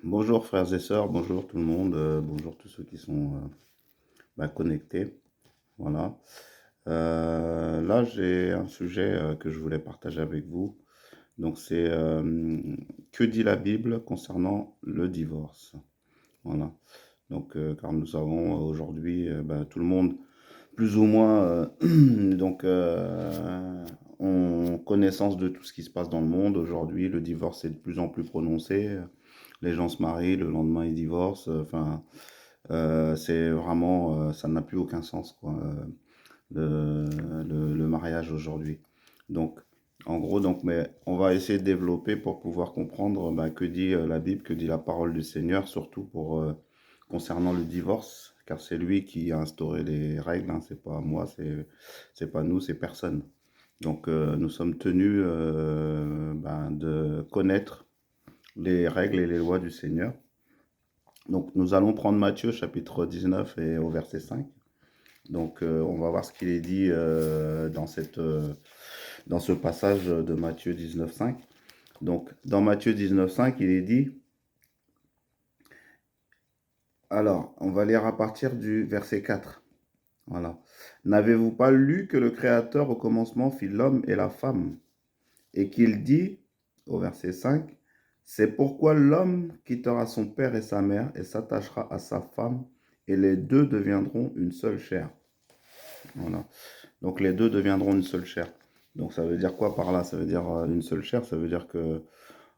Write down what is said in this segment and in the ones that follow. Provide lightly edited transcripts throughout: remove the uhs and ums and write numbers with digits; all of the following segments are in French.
Bonjour frères et sœurs, bonjour tout le monde, bonjour tous ceux qui sont connectés. Voilà. Là, j'ai un sujet que je voulais partager avec vous. Donc, c'est que dit la Bible concernant le divorce. Voilà. Donc, car nous avons aujourd'hui, tout le monde, plus ou moins, ont connaissance de tout ce qui se passe dans le monde. Aujourd'hui, le divorce est de plus en plus prononcé. Les gens se marient, le lendemain ils divorcent. Enfin, c'est vraiment, ça n'a plus aucun sens, quoi, le mariage aujourd'hui. Donc, en gros, mais on va essayer de développer pour pouvoir comprendre que dit la Bible, que dit la parole du Seigneur, surtout pour concernant le divorce, car c'est lui qui a instauré les règles, hein, c'est pas moi, c'est pas nous, c'est personne. Donc, nous sommes tenus de connaître les règles et les lois du Seigneur. Donc, nous allons prendre Matthieu chapitre 19 et au verset 5. Donc, on va voir ce qu'il est dit dans ce passage de Matthieu 19, 5. Donc, dans Matthieu 19, 5, il est dit, alors, on va lire à partir du verset 4. Voilà. N'avez-vous pas lu que le Créateur au commencement fit l'homme et la femme, et qu'il dit, au verset 5, c'est pourquoi l'homme quittera son père et sa mère et s'attachera à sa femme, et les deux deviendront une seule chair. Voilà. Donc les deux deviendront une seule chair. Donc ça veut dire quoi par là? Ça veut dire une seule chair, ça veut dire que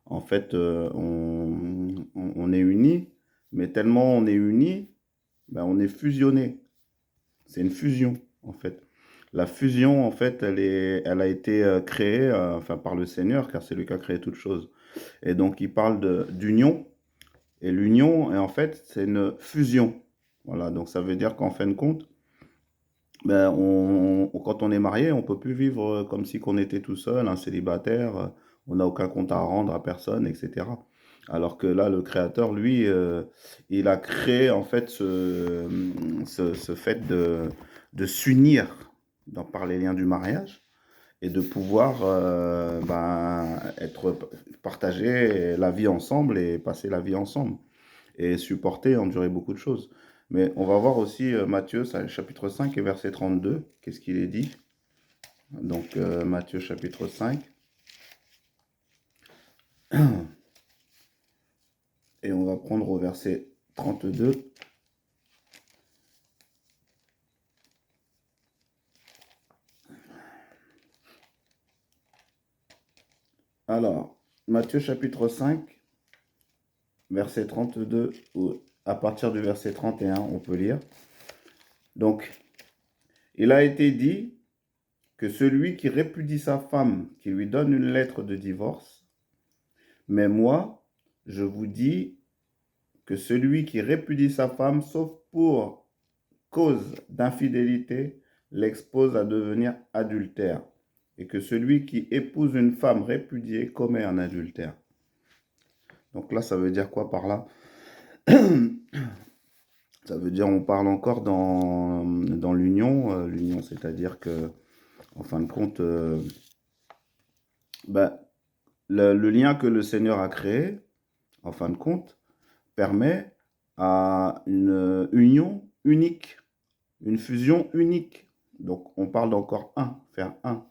en fait on est unis, mais tellement on est unis, on est fusionné. C'est une fusion en fait. La fusion en fait, elle a été créée par le Seigneur, car c'est lui qui a créé toutes choses. Et donc il parle d'union, et l'union, et en fait c'est une fusion. Voilà, donc ça veut dire qu'en fin de compte, quand on est marié, on peut plus vivre comme si qu'on était tout seul, un célibataire, on n'a aucun compte à rendre à personne, etc. Alors que là, le Créateur, lui, il a créé en fait ce fait de s'unir par les liens du mariage et de pouvoir partager la vie ensemble et passer la vie ensemble et supporter, endurer beaucoup de choses. Mais on va voir aussi Matthieu, chapitre 5 et verset 32, qu'est-ce qu'il est dit. Donc Matthieu chapitre 5, et on va prendre au verset 32. Alors, Matthieu chapitre 5, verset 32, ou à partir du verset 31, on peut lire. Donc, il a été dit que celui qui répudie sa femme, qui lui donne une lettre de divorce, mais moi, je vous dis que celui qui répudie sa femme, sauf pour cause d'infidélité, l'expose à devenir adultère, et que celui qui épouse une femme répudiée commet un adultère. Donc là, ça veut dire quoi par là? Ça veut dire on parle encore dans l'union. L'union, c'est-à-dire que, en fin de compte, le lien que le Seigneur a créé, en fin de compte, permet à une union unique, une fusion unique. Donc, on parle d'encore un, faire un.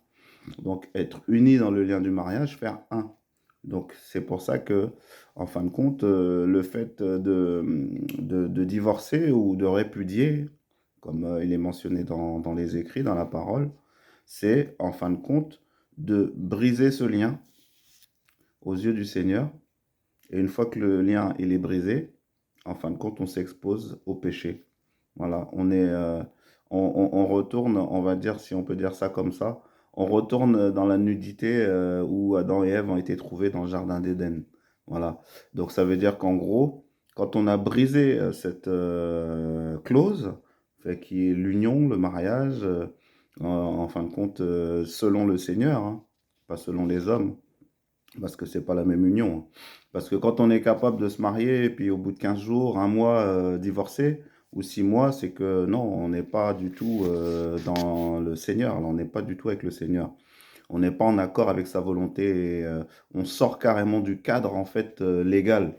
Donc, être unis dans le lien du mariage, faire un. Donc, c'est pour ça que, en fin de compte, le fait de divorcer ou de répudier, comme il est mentionné dans les écrits, dans la parole, c'est, en fin de compte, de briser ce lien aux yeux du Seigneur. Et une fois que le lien il est brisé, en fin de compte, on s'expose au péché. Voilà, on retourne, on va dire, si on peut dire ça comme ça, on retourne dans la nudité où Adam et Ève ont été trouvés dans le jardin d'Éden. Voilà. Donc ça veut dire qu'en gros, quand on a brisé cette clause, qui est l'union, le mariage, en fin de compte, selon le Seigneur, hein, pas selon les hommes, parce que c'est pas la même union, hein. Parce que quand on est capable de se marier et puis au bout de 15 jours, un mois, divorcé, ou 6 mois, c'est que non, on n'est pas du tout dans le Seigneur, là, on n'est pas du tout avec le Seigneur. On n'est pas en accord avec sa volonté et on sort carrément du cadre en fait légal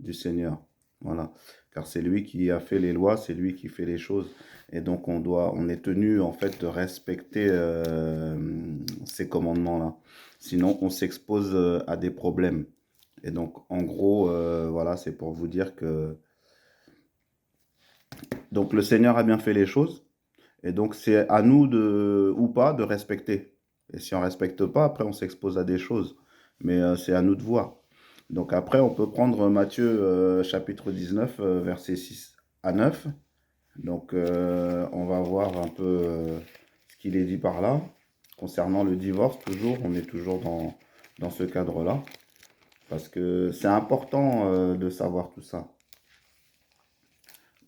du Seigneur. Voilà. Car c'est lui qui a fait les lois, c'est lui qui fait les choses. Et donc on est tenu en fait de respecter ces commandements-là. Sinon, on s'expose à des problèmes. Et donc, en gros, voilà, c'est pour vous dire que donc le Seigneur a bien fait les choses. Et donc, c'est à nous de, ou pas de respecter. Et si on ne respecte pas, après, on s'expose à des choses. Mais c'est à nous de voir. Donc après, on peut prendre Matthieu chapitre 19, versets 6 à 9. Donc on va voir un peu ce qu'il est dit par là. Concernant le divorce, toujours, on est toujours dans ce cadre-là. Parce que c'est important de savoir tout ça.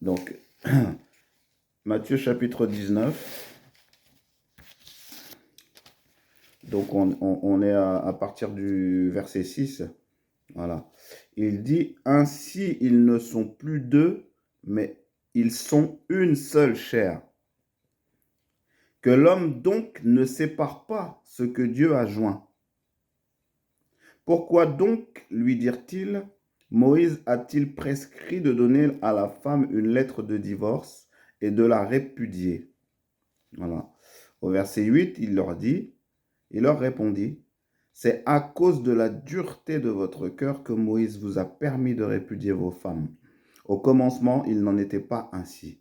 Donc, Matthieu chapitre 19. Donc on est à partir du verset 6. Voilà. Il dit, ainsi ils ne sont plus deux, mais ils sont une seule chair. Que l'homme donc ne sépare pas ce que Dieu a joint. Pourquoi donc, lui dirent-ils, Moïse a-t-il prescrit de donner à la femme une lettre de divorce et de la répudier? Voilà. Au verset 8, il leur répondit, c'est à cause de la dureté de votre cœur que Moïse vous a permis de répudier vos femmes. Au commencement, il n'en était pas ainsi.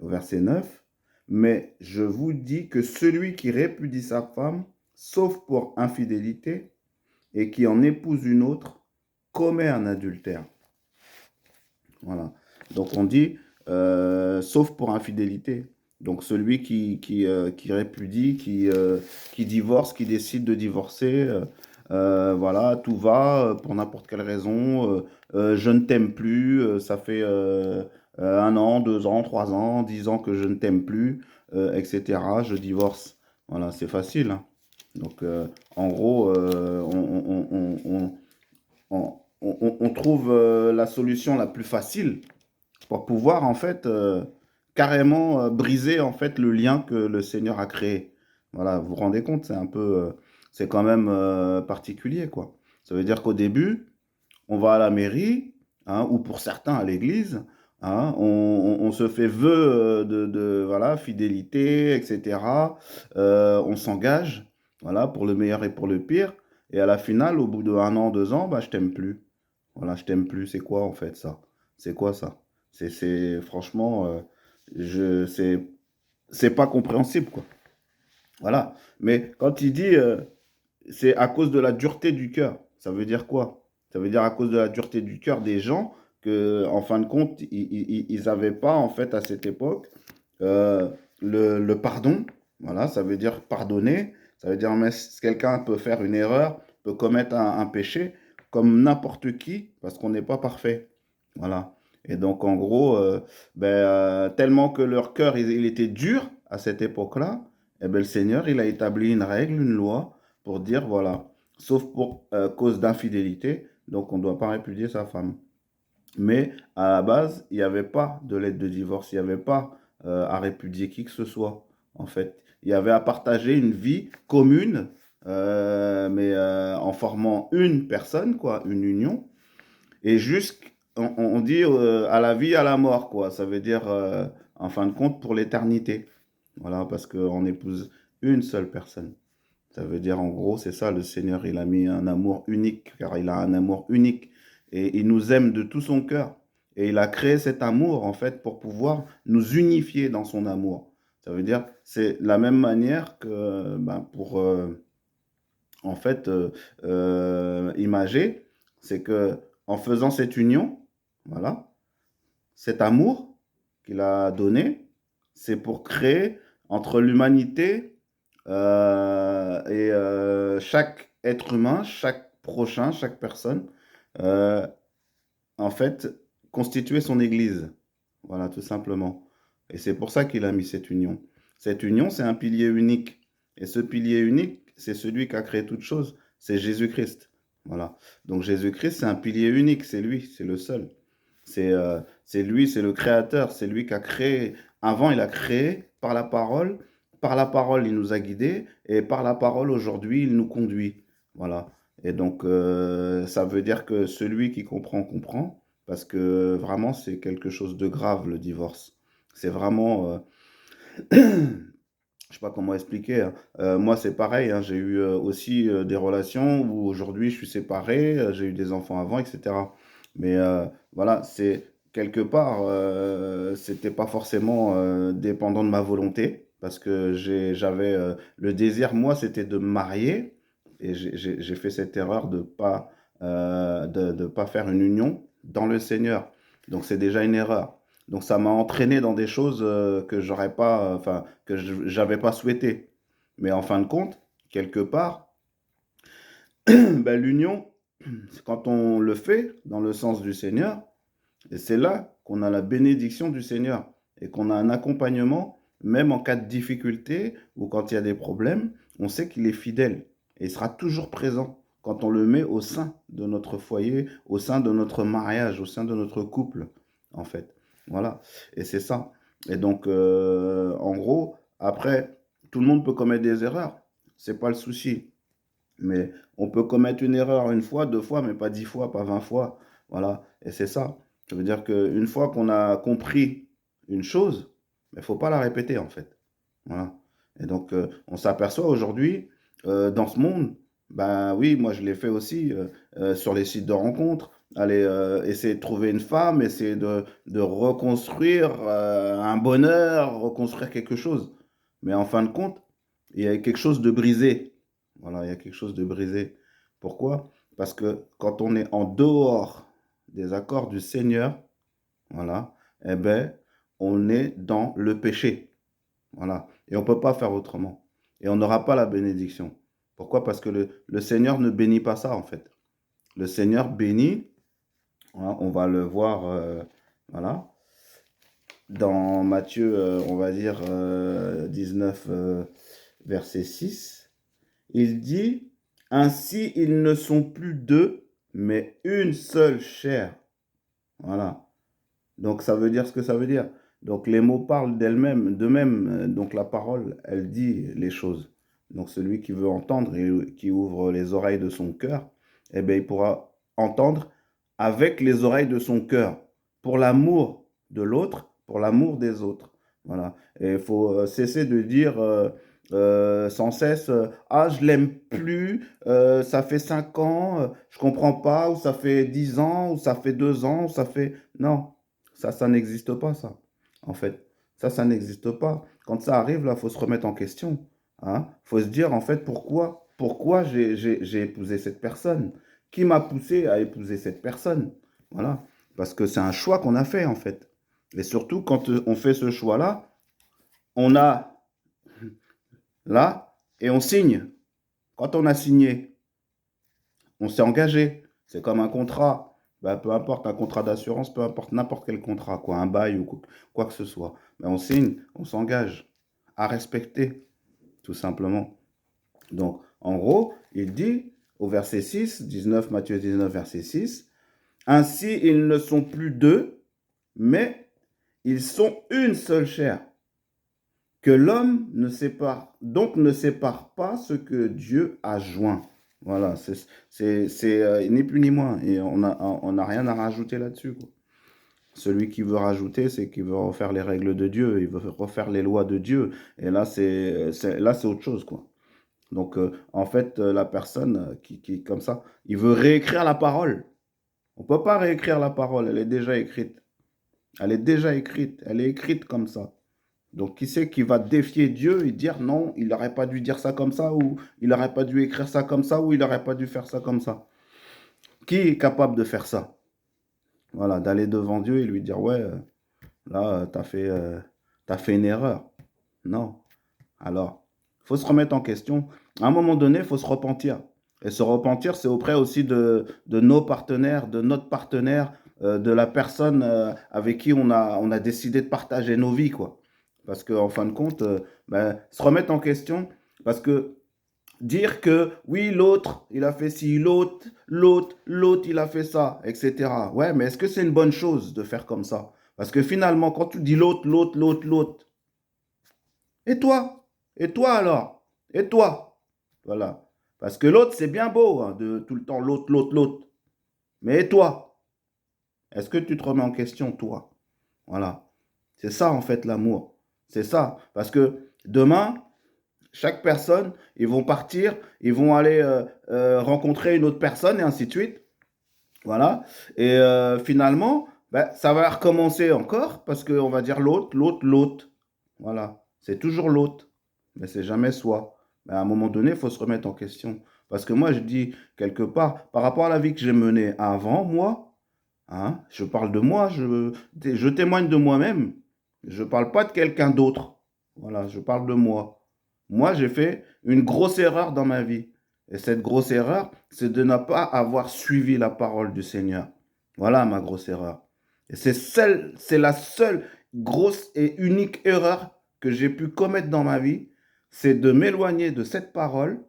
Au verset 9, mais je vous dis que celui qui répudie sa femme, sauf pour infidélité, et qui en épouse une autre, commet un adultère. Voilà. Donc on dit, sauf pour infidélité. Donc celui qui répudie, qui divorce, qui décide de divorcer, voilà, tout va pour n'importe quelle raison. Je ne t'aime plus, ça fait 1 an, 2 ans, 3 ans, 10 ans que je ne t'aime plus, etc. Je divorce. Voilà, c'est facile, hein. Donc en gros, on trouve la solution la plus facile pour pouvoir en fait carrément briser en fait le lien que le Seigneur a créé. Voilà, vous vous rendez compte, c'est un peu, c'est quand même particulier, quoi. Ça veut dire qu'au début, on va à la mairie, hein, ou pour certains à l'église, hein, on se fait vœu voilà, fidélité, etc. On s'engage, voilà, pour le meilleur et pour le pire. Et à la finale, au bout de 1 an, 2 ans, bah, je t'aime plus. Voilà, je t'aime plus. C'est quoi en fait ça? C'est quoi ça? Franchement, c'est pas compréhensible, quoi. Voilà. Mais quand il dit c'est à cause de la dureté du cœur, ça veut dire quoi? Ça veut dire à cause de la dureté du cœur des gens que, en fin de compte, ils n'avaient pas en fait à cette époque euh, le pardon. Voilà, ça veut dire pardonner. Ça veut dire mais si quelqu'un peut faire une erreur, peut commettre un péché, comme n'importe qui, parce qu'on n'est pas parfait. Voilà. Et donc, en gros, tellement que leur cœur, il était dur à cette époque-là, eh ben, le Seigneur, il a établi une règle, une loi, pour dire, voilà, sauf pour cause d'infidélité, donc on ne doit pas répudier sa femme. Mais à la base, il n'y avait pas de lettre de divorce, il n'y avait pas à répudier qui que ce soit, en fait. Il y avait à partager une vie commune, mais en formant une personne, quoi, une union. Et on dit à la vie, à la mort, quoi. Ça veut dire, en fin de compte, pour l'éternité. Voilà, parce qu'on épouse une seule personne. Ça veut dire, en gros, c'est ça, le Seigneur, il a mis un amour unique, car il a un amour unique. Et il nous aime de tout son cœur. Et il a créé cet amour, en fait, pour pouvoir nous unifier dans son amour. Ça veut dire, c'est la même manière que ben, pour, en fait, imager, c'est que en faisant cette union, voilà, cet amour qu'il a donné, c'est pour créer entre l'humanité et chaque être humain, chaque prochain, chaque personne, euh, en fait, constituer son Église. Voilà, tout simplement. Et c'est pour ça qu'il a mis cette union. Cette union, c'est un pilier unique. Et ce pilier unique, c'est celui qui a créé toute chose. C'est Jésus-Christ. Voilà. Donc Jésus-Christ, c'est un pilier unique. C'est lui, c'est le seul. C'est lui, c'est le créateur. C'est lui qui a créé. Avant, il a créé par la parole. Par la parole, il nous a guidés. Et par la parole, aujourd'hui, il nous conduit. Voilà. Et donc, ça veut dire que celui qui comprend, comprend. parce que vraiment, c'est quelque chose de grave, le divorce. C'est vraiment, je sais pas comment expliquer, hein. Moi, c'est pareil, hein, j'ai eu aussi des relations où aujourd'hui je suis séparé, j'ai eu des enfants avant, etc. Mais voilà, c'est quelque part, c'était pas forcément dépendant de ma volonté, parce que j'avais le désir, moi, c'était de me marier, et j'ai fait cette erreur de pas faire une union dans le Seigneur. Donc c'est déjà une erreur. Donc ça m'a entraîné dans des choses que j'aurais pas, enfin, que j'avais pas souhaité. Mais en fin de compte, quelque part, ben, l'union, c'est quand on le fait dans le sens du Seigneur, et c'est là qu'on a la bénédiction du Seigneur et qu'on a un accompagnement, même en cas de difficulté ou quand il y a des problèmes, on sait qu'il est fidèle et il sera toujours présent quand on le met au sein de notre foyer, au sein de notre mariage, au sein de notre couple, en fait. Voilà, et c'est ça. Et donc, en gros, après, tout le monde peut commettre des erreurs, c'est pas le souci. Mais on peut commettre une erreur une fois, deux fois, mais pas 10 fois, pas 20 fois. Voilà, et c'est ça. Ça veut dire qu'une fois qu'on a compris une chose, il ne faut pas la répéter en fait. Voilà. Et donc, on s'aperçoit aujourd'hui, dans ce monde, ben oui, moi je l'ai fait aussi sur les sites de rencontres, aller essayer de trouver une femme, essayer de reconstruire un bonheur, reconstruire quelque chose. Mais en fin de compte, il y a quelque chose de brisé. Voilà, il y a quelque chose de brisé. Pourquoi? Parce que quand on est en dehors des accords du Seigneur, voilà, eh ben, on est dans le péché. Voilà. Et on ne peut pas faire autrement. Et on n'aura pas la bénédiction. Pourquoi? Parce que le Seigneur ne bénit pas ça, en fait. Le Seigneur bénit, voilà, on va le voir, voilà, dans Matthieu, on va dire 19, verset 6. Il dit, ainsi ils ne sont plus deux, mais une seule chair. Voilà. Donc ça veut dire ce que ça veut dire. Donc les mots parlent d'eux-mêmes. Donc la parole, elle dit les choses. Donc celui qui veut entendre et qui ouvre les oreilles de son cœur, eh bien il pourra entendre avec les oreilles de son cœur, pour l'amour de l'autre, pour l'amour des autres. Voilà. Et il faut cesser de dire sans cesse ah, je l'aime plus, ça fait 5 ans, je comprends pas, ou ça fait 10 ans, ou ça fait 2 ans, ou ça fait. Non. Ça n'existe pas, ça, en fait. Ça n'existe pas. Quand ça arrive, là, il faut se remettre en question. Hein. Faut se dire, en fait, pourquoi j'ai épousé cette personne? Qui m'a poussé à épouser cette personne? Voilà. Parce que c'est un choix qu'on a fait, en fait. Et surtout, quand on fait ce choix-là, on a là et on signe. Quand on a signé, on s'est engagé. C'est comme un contrat. Bah, peu importe, un contrat d'assurance, peu importe n'importe quel contrat, quoi, un bail ou quoi que ce soit. Mais on signe, on s'engage à respecter, tout simplement. Donc, en gros, il dit au verset 6, 19, Matthieu 19, verset 6, ainsi ils ne sont plus deux, mais ils sont une seule chair. Que l'homme ne sépare, donc ne sépare pas ce que Dieu a joint. Voilà, c'est ni plus ni moins. Et on a rien à rajouter là-dessus, quoi. Celui qui veut rajouter, c'est qu'il veut refaire les règles de Dieu, il veut refaire les lois de Dieu. Et là, c'est autre chose, quoi. Donc, en fait, la personne qui, comme ça, il veut réécrire la parole. On ne peut pas réécrire la parole, elle est déjà écrite. Elle est déjà écrite, elle est écrite comme ça. Donc, qui c'est qui va défier Dieu et dire non, il n'aurait pas dû dire ça comme ça, ou il n'aurait pas dû écrire ça comme ça, ou il n'aurait pas dû faire ça comme ça? Qui est capable de faire ça? Voilà, d'aller devant Dieu et lui dire ouais, là, t'as fait une erreur. Non. Alors, il faut se remettre en question. À un moment donné, il faut se repentir. Et se repentir, c'est auprès aussi de nos partenaires, de notre partenaire, de la personne avec qui on a décidé de partager nos vies, quoi. Parce qu'en fin de compte, ben, se remettre en question, parce que dire que oui, l'autre, il a fait ci, l'autre, il a fait ça, etc. Ouais, mais est-ce que c'est une bonne chose de faire comme ça? Parce que finalement, quand tu dis l'autre, et toi? Et toi alors? Et toi? Voilà. Parce que l'autre, c'est bien beau hein, de tout le temps l'autre. Mais et toi? Est-ce que tu te remets en question, toi? Voilà. C'est ça, en fait, l'amour. C'est ça. Parce que demain, chaque personne, ils vont partir, ils vont aller rencontrer une autre personne et ainsi de suite. Voilà. Et finalement, ben, ça va recommencer encore parce qu'on va dire l'autre, l'autre, l'autre. Voilà. C'est toujours l'autre. Mais c'est jamais soi. Mais à un moment donné, il faut se remettre en question. Parce que moi, je dis quelque part, par rapport à la vie que j'ai menée avant, moi, hein, je parle de moi, je témoigne de moi-même. Je ne parle pas de quelqu'un d'autre. Voilà, je parle de moi. Moi, j'ai fait une grosse erreur dans ma vie. Et cette grosse erreur, c'est de ne pas avoir suivi la parole du Seigneur. Voilà ma grosse erreur. Et c'est la seule grosse et unique erreur que j'ai pu commettre dans ma vie, c'est de m'éloigner de cette parole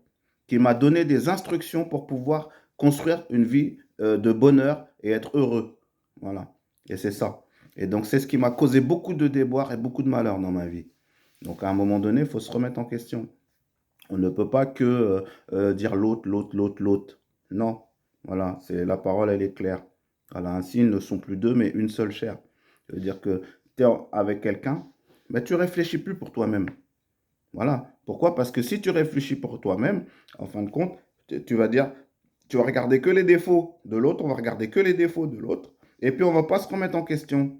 qui m'a donné des instructions pour pouvoir construire une vie de bonheur et être heureux. Voilà. Et c'est ça. Et donc, c'est ce qui m'a causé beaucoup de déboires et beaucoup de malheur dans ma vie. Donc, à un moment donné, il faut se remettre en question. On ne peut pas que dire l'autre, l'autre, l'autre, l'autre. Non. Voilà. C'est la parole, elle est claire. Voilà. Ainsi, ils ne sont plus deux, mais une seule chair. Ça veut dire que tu es avec quelqu'un, ben, tu réfléchis plus pour toi-même. Voilà. Pourquoi? Parce que si tu réfléchis pour toi-même, en fin de compte, tu vas dire, tu vas regarder que les défauts de l'autre, on va regarder que les défauts de l'autre, et puis on va pas se remettre en question.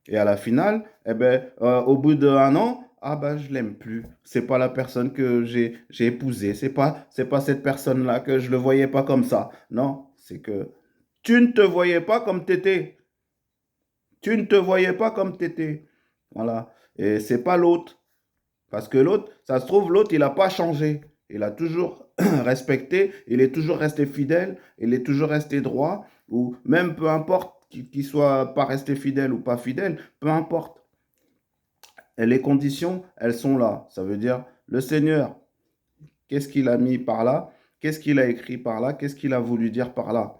Et à la finale, eh ben, au bout d'un an, ah ben, je l'aime plus. C'est pas la personne que j'ai épousée. C'est pas cette personne-là que je le voyais pas comme ça. Non, c'est que tu ne te voyais pas comme t'étais. Tu ne te voyais pas comme t'étais. Voilà. Et c'est pas l'autre. Parce que l'autre, ça se trouve, l'autre, il n'a pas changé. Il a toujours respecté, il est toujours resté fidèle, il est toujours resté droit, ou même peu importe qu'il soit pas resté fidèle ou pas fidèle, peu importe. Et les conditions, elles sont là. Ça veut dire, le Seigneur, qu'est-ce qu'il a mis par là? Qu'est-ce qu'il a écrit par là? Qu'est-ce qu'il a voulu dire par là?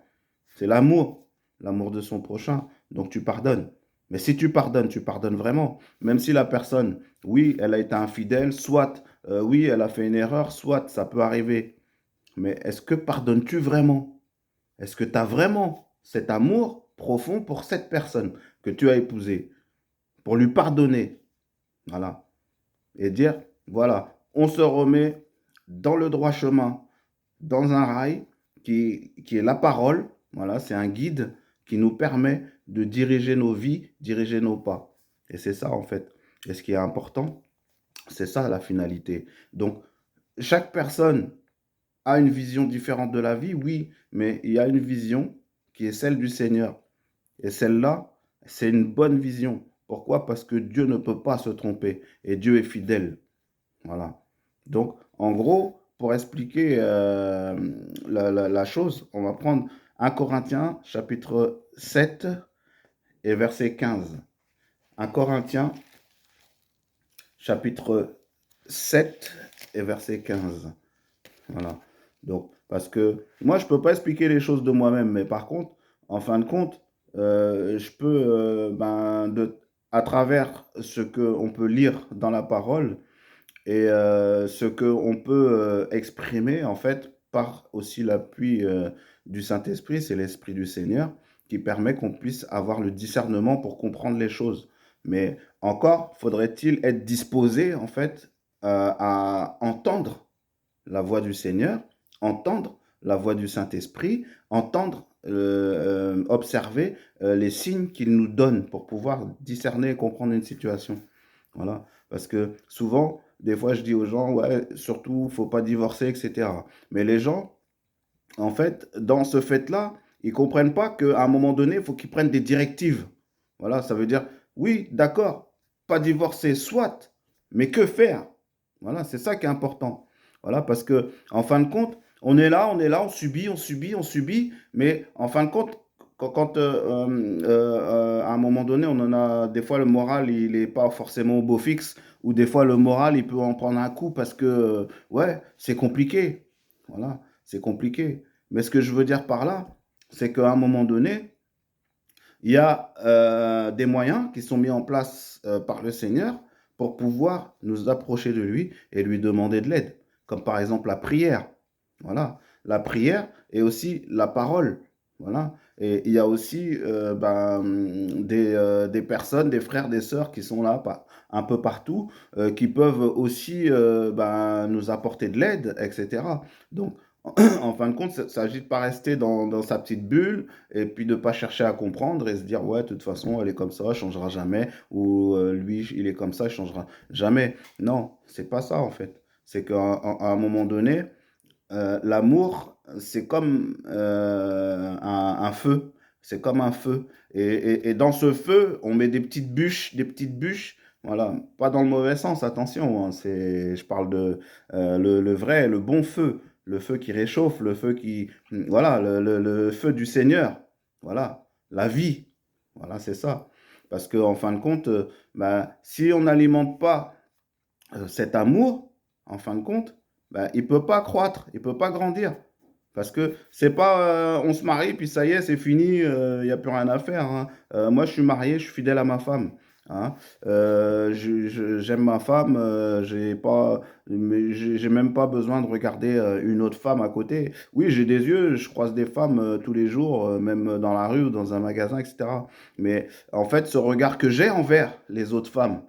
C'est l'amour, l'amour de son prochain. Donc tu pardonnes. Mais si tu pardonnes vraiment. Même si la personne, oui, elle a été infidèle, soit, oui, elle a fait une erreur, soit, ça peut arriver. Mais est-ce que pardonnes-tu vraiment? Est-ce que tu as vraiment cet amour profond pour cette personne que tu as épousée, pour lui pardonner? Voilà. Et dire, voilà, on se remet dans le droit chemin, dans un rail qui est la parole. Voilà, c'est un guide qui nous permet de diriger nos vies, diriger nos pas. Et c'est ça, en fait. Et ce qui est important, c'est ça la finalité. Donc, chaque personne a une vision différente de la vie, oui, mais il y a une vision qui est celle du Seigneur. Et celle-là, c'est une bonne vision. Pourquoi? Parce que Dieu ne peut pas se tromper et Dieu est fidèle. Voilà. Donc, en gros, pour expliquer la chose, on va prendre 1 Corinthiens chapitre 7 et verset 15. 1 Corinthiens chapitre 7 et verset 15. Voilà. Donc, parce que moi, je ne peux pas expliquer les choses de moi-même, mais par contre, en fin de compte, je peux, à travers ce qu'on peut lire dans la parole, et ce qu'on peut exprimer, en fait, par aussi l'appui du Saint-Esprit, c'est l'Esprit du Seigneur, qui permet qu'on puisse avoir le discernement pour comprendre les choses. Mais encore, faudrait-il être disposé, en fait, à entendre la voix du Seigneur, entendre la voix du Saint-Esprit, entendre, observer les signes qu'il nous donne pour pouvoir discerner et comprendre une situation. Voilà. Parce que souvent, des fois, je dis aux gens, ouais, surtout, faut pas divorcer, etc. Mais les gens, en fait, dans ce fait-là, ils comprennent pas qu'à un moment donné, il faut qu'ils prennent des directives. Voilà, ça veut dire, oui, d'accord, pas divorcer, soit, mais que faire? Voilà, c'est ça qui est important. Voilà, parce que en fin de compte, on est là, on subit, on subit, on subit, mais en fin de compte, à un moment donné, on en a, des fois, le moral, il n'est pas forcément au beau fixe, ou des fois, le moral, il peut en prendre un coup parce que, ouais, c'est compliqué. Voilà, c'est compliqué. Mais ce que je veux dire par là, c'est qu'à un moment donné, il y a des moyens qui sont mis en place par le Seigneur pour pouvoir nous approcher de lui et lui demander de l'aide, comme par exemple la prière. Voilà, la prière et aussi la parole. Voilà. Et il y a aussi des personnes, des frères, des sœurs qui sont là un peu partout, qui peuvent aussi nous apporter de l'aide, etc. Donc, en fin de compte, il s'agit de pas rester dans sa petite bulle et puis de pas chercher à comprendre et se dire, ouais, de toute façon, elle est comme ça, elle changera jamais, ou lui, il est comme ça, il changera jamais. Non, c'est pas ça en fait. C'est qu'à un moment donné, l'amour, c'est comme un feu. C'est comme un feu. Et dans ce feu, on met des petites bûches. Voilà, pas dans le mauvais sens, attention. Hein, je parle de le vrai, le bon feu. Le feu qui réchauffe, le feu qui. Voilà, le feu du Seigneur. Voilà, la vie. Voilà, c'est ça. Parce qu'en fin de compte, si on n'alimente pas cet amour, en fin de compte, ben, il ne peut pas croître, il ne peut pas grandir. Parce que c'est pas on se marie, puis ça y est, c'est fini, il n'y a plus rien à faire. Hein. Moi, je suis marié, je suis fidèle à ma femme. Hein. J'aime ma femme, j'ai même pas besoin de regarder une autre femme à côté. Oui, j'ai des yeux, je croise des femmes tous les jours, même dans la rue ou dans un magasin, etc. Mais en fait, ce regard que j'ai envers les autres femmes,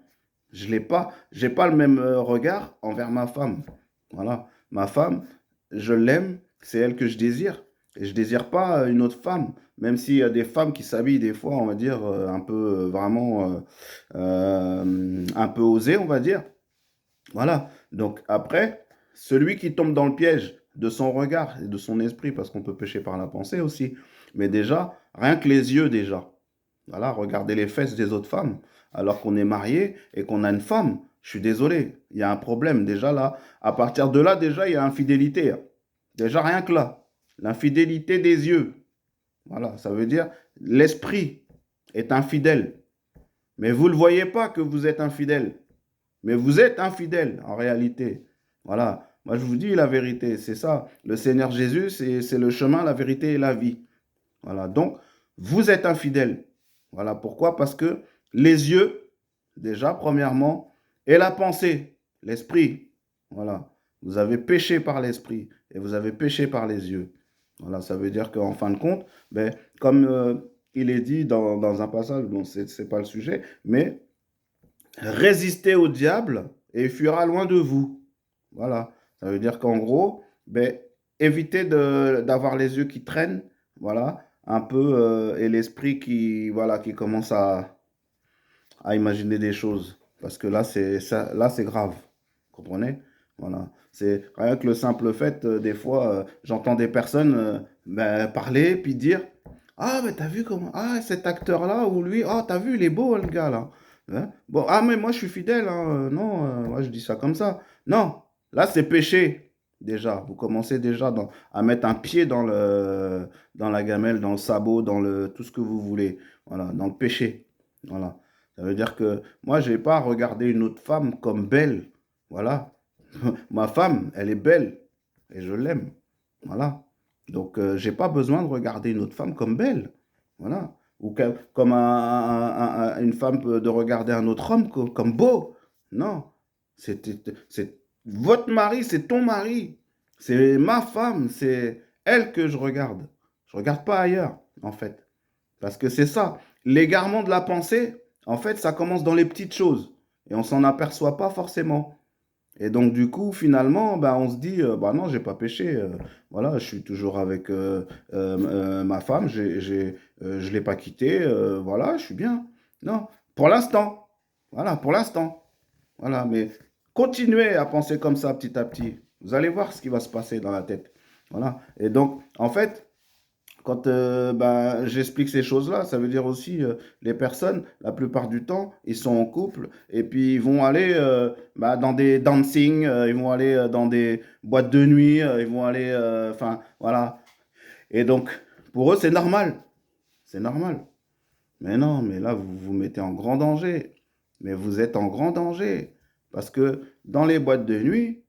je l'ai pas, j'ai pas le même regard envers ma femme. Voilà, ma femme, je l'aime, c'est elle que je désire. Et je désire pas une autre femme, même s'il y a des femmes qui s'habillent des fois, on va dire, un peu vraiment un peu osées, on va dire. Voilà. Donc après, celui qui tombe dans le piège de son regard et de son esprit, parce qu'on peut pécher par la pensée aussi, mais déjà, rien que les yeux déjà. Voilà, regarder les fesses des autres femmes, alors qu'on est marié et qu'on a une femme. Je suis désolé, il y a un problème. Déjà là, à partir de là, déjà, il y a infidélité. Déjà, rien que là. L'infidélité des yeux. Voilà, ça veut dire l'esprit est infidèle. Mais vous ne le voyez pas que vous êtes infidèle. Mais vous êtes infidèle en réalité. Voilà, moi je vous dis la vérité, c'est ça. Le Seigneur Jésus, c'est le chemin, la vérité et la vie. Voilà, donc vous êtes infidèle. Voilà, pourquoi? Parce que les yeux, déjà, premièrement, et la pensée, l'esprit. Voilà, vous avez péché par l'esprit et vous avez péché par les yeux. Voilà, ça veut dire qu'en fin de compte, ben, comme il est dit dans un passage, bon, c'est pas le sujet, mais résistez au diable et il fuira loin de vous. Voilà. Ça veut dire qu'en gros, ben, évitez d'avoir les yeux qui traînent, voilà, un peu, et l'esprit qui, voilà, qui commence à imaginer des choses. Parce que là, là, c'est grave. Vous comprenez? Voilà. C'est rien que le simple fait, des fois, j'entends des personnes ben, parler, puis dire, ah, mais t'as vu comment, ah, cet acteur-là, ou lui, ah, t'as vu, il est beau, le gars, là. Hein. Bon, ah, mais moi, je suis fidèle, hein, non, moi, je dis ça comme ça. Non, là, c'est péché, déjà. Vous commencez déjà à mettre un pied dans la gamelle, dans le sabot, tout ce que vous voulez. Voilà, dans le péché. Voilà. Ça veut dire que moi, je n'ai pas à regarder une autre femme comme belle. Voilà. Ma femme, elle est belle et je l'aime. Voilà. Donc, j'ai pas besoin de regarder une autre femme comme belle. Voilà. Ou comme une femme peut de regarder un autre homme comme beau. Non. C'est votre mari, c'est ton mari. C'est ma femme, c'est elle que je regarde. Je regarde pas ailleurs, en fait. Parce que c'est ça. L'égarement de la pensée, en fait, ça commence dans les petites choses. Et on s'en aperçoit pas forcément. Et donc, du coup, finalement, bah, on se dit, bah non, j'ai pas péché. Voilà, je suis toujours avec ma femme, je l'ai pas quittée. Voilà, je suis bien. Non, pour l'instant. Voilà, pour l'instant. Voilà, mais continuez à penser comme ça petit à petit. Vous allez voir ce qui va se passer dans la tête. Voilà. Et donc, en fait, quand ben, j'explique ces choses-là, ça veut dire aussi les personnes, la plupart du temps, ils sont en couple et puis ils vont aller bah, dans des dancing, ils vont aller dans des boîtes de nuit, ils vont aller, enfin voilà. Et donc, pour eux, c'est normal. C'est normal. Mais non, mais là, vous vous mettez en grand danger. Mais vous êtes en grand danger. Parce que dans les boîtes de nuit,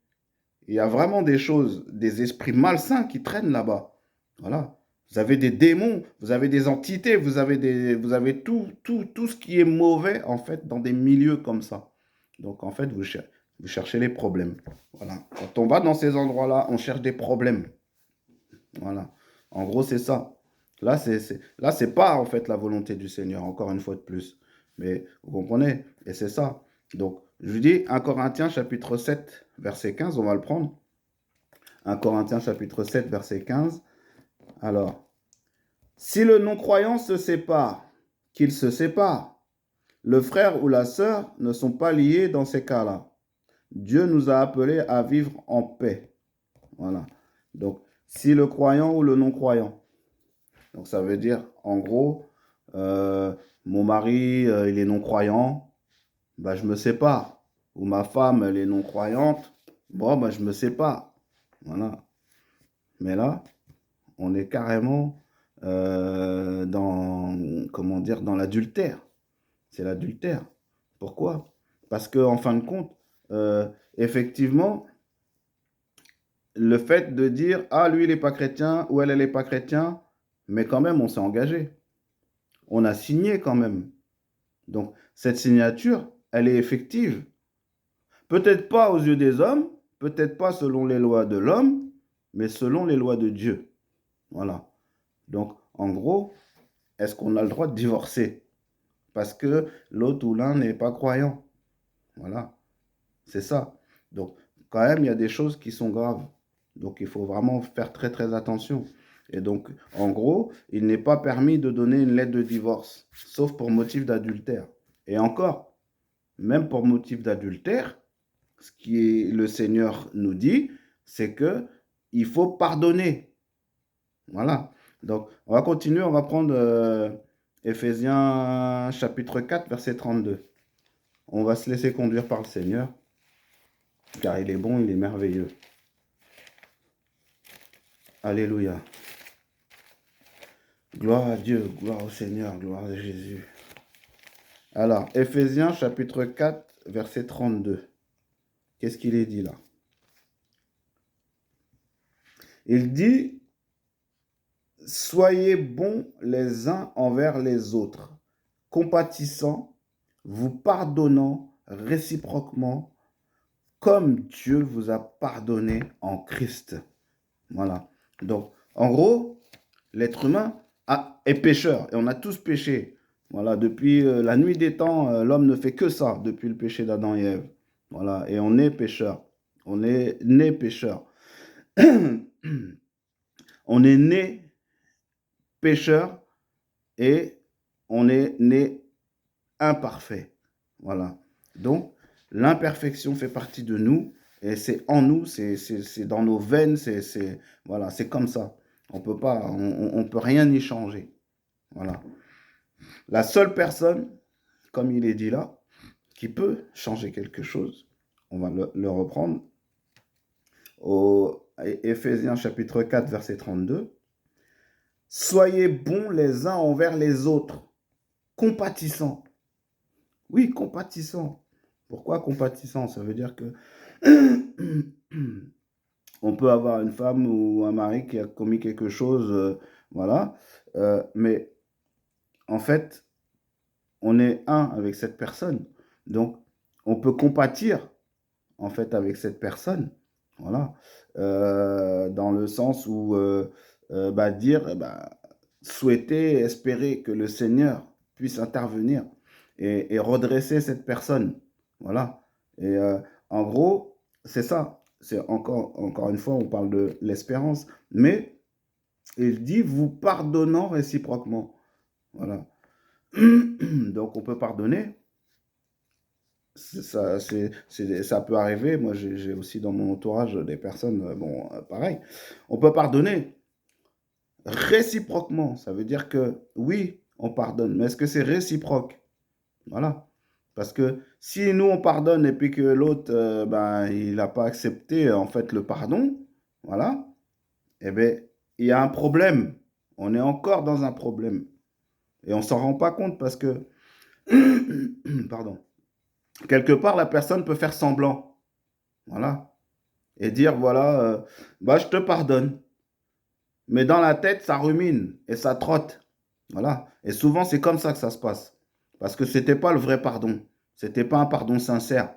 il y a vraiment des choses, des esprits malsains qui traînent là-bas. Voilà. Vous avez des démons, vous avez des entités, vous avez tout ce qui est mauvais, en fait, dans des milieux comme ça. Donc, en fait, vous cherchez les problèmes. Voilà. Quand on va dans ces endroits-là, on cherche des problèmes. Voilà. En gros, c'est ça. Là, c'est pas en fait la volonté du Seigneur, encore une fois de plus. Mais vous comprenez? Et c'est ça. Donc, je vous dis 1 Corinthiens chapitre 7, verset 15, on va le prendre. 1 Corinthiens chapitre 7, verset 15. Alors, si le non-croyant se sépare, qu'il se sépare. Le frère ou la sœur ne sont pas liés dans ces cas-là. Dieu nous a appelés à vivre en paix. Voilà. Donc, si le croyant ou le non-croyant. Donc, ça veut dire, en gros, mon mari, il est non-croyant, bah, je me sépare. Ou ma femme, elle est non-croyante, bon, bah, je me sépare. Voilà. Mais là, on est carrément dans, comment dire, dans l'adultère. C'est l'adultère. Pourquoi? Parce que en fin de compte, effectivement, le fait de dire ah lui il n'est pas chrétien ou elle n'est pas chrétien, mais quand même on s'est engagé, on a signé quand même. Donc cette signature, elle est effective. Peut-être pas aux yeux des hommes, peut-être pas selon les lois de l'homme, mais selon les lois de Dieu. Voilà. Donc en gros, est-ce qu'on a le droit de divorcer parce que l'autre ou l'un n'est pas croyant? Voilà. C'est ça. Donc, quand même, il y a des choses qui sont graves. Donc, il faut vraiment faire très, très attention. Et donc, en gros, il n'est pas permis de donner une lettre de divorce, sauf pour motif d'adultère. Et encore, même pour motif d'adultère, ce qui est, le Seigneur nous dit, c'est que il faut pardonner. Voilà. Donc, on va continuer, on va prendre Éphésiens chapitre 4, verset 32. On va se laisser conduire par le Seigneur, car il est bon, il est merveilleux. Alléluia. Gloire à Dieu, gloire au Seigneur, gloire à Jésus. Alors, Éphésiens chapitre 4, verset 32. Qu'est-ce qu'il est dit là? Il dit, soyez bons les uns envers les autres, compatissants, vous pardonnant réciproquement, comme Dieu vous a pardonné en Christ. Voilà. Donc, en gros, l'être humain est pécheur et on a tous péché. Voilà, depuis la nuit des temps, l'homme ne fait que ça depuis le péché d'Adam et Ève. Voilà, et on est pécheur. On est né pécheur. On est né pécheur et on est né imparfait. Voilà. Donc, l'imperfection fait partie de nous et c'est en nous, c'est dans nos veines, voilà, c'est comme ça. On peut pas, on peut rien y changer. Voilà. La seule personne, comme il est dit là, qui peut changer quelque chose, on va le reprendre, au Éphésiens chapitre 4, verset 32. Soyez bons les uns envers les autres, compatissants. Oui, compatissants. Pourquoi compatissants? Ça veut dire que on peut avoir une femme ou un mari qui a commis quelque chose, voilà, mais en fait, on est un avec cette personne. Donc, on peut compatir en fait avec cette personne. Voilà. Dans le sens où dire, souhaiter, espérer que le Seigneur puisse intervenir et redresser cette personne. Voilà. Et en gros, c'est ça. C'est encore une fois, on parle de l'espérance. Mais il dit, vous pardonnant réciproquement. Voilà. Donc, on peut pardonner. Ça peut arriver. Moi, j'ai aussi dans mon entourage des personnes, pareil. On peut pardonner réciproquement. Ça veut dire que oui, on pardonne. Mais est-ce que c'est réciproque? Voilà. Parce que si nous, on pardonne et puis que l'autre, il n'a pas accepté, en fait, le pardon, voilà, eh bien, il y a un problème. On est encore dans un problème. Et on ne s'en rend pas compte parce que, pardon, quelque part, la personne peut faire semblant. Voilà. Et dire, voilà, je te pardonne. Mais dans la tête, ça rumine et ça trotte. Voilà. Et souvent, c'est comme ça que ça se passe. Parce que ce n'était pas le vrai pardon. Ce n'était pas un pardon sincère.